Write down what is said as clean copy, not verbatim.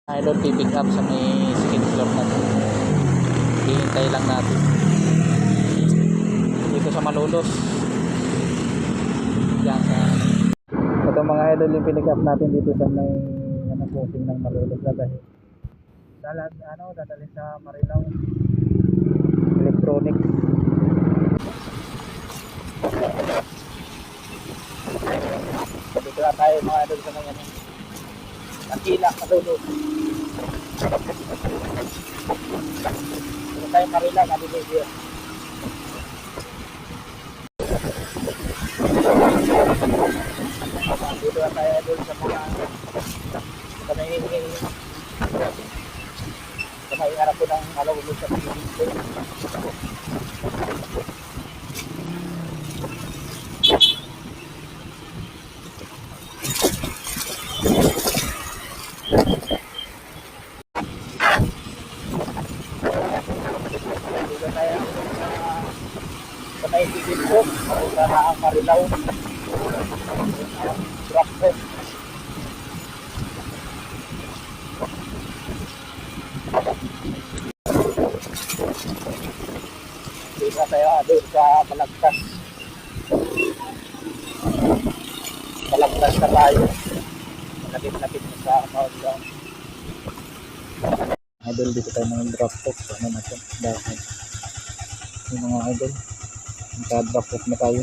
Idol, pipick up sa may skin floor natin. Hihintay lang natin dito sa Malolos. Diyan sa ito mga idol, yung pipick up natin dito sa may crossing ng Malolos. Dadalhin sa Marilao Electronics. Dito na tayo mga idol sa may Nakila, Malolos. Dito tayo Marila, Nadibigyo. Dito na tayo idol sa mga sa may harap ko ng Malolos sa Pilipinas. Dito tayo sa may Pilipinas, sa ang Marilao. Drop off. Dito na tayo doon sa Balagtas. Balagtas na tayo. Lapit-lapit na sa Marilao. Idol, dito tayo ng drop off. Ano na ito? Dahil yung mga idol, naka-drop off na tayo.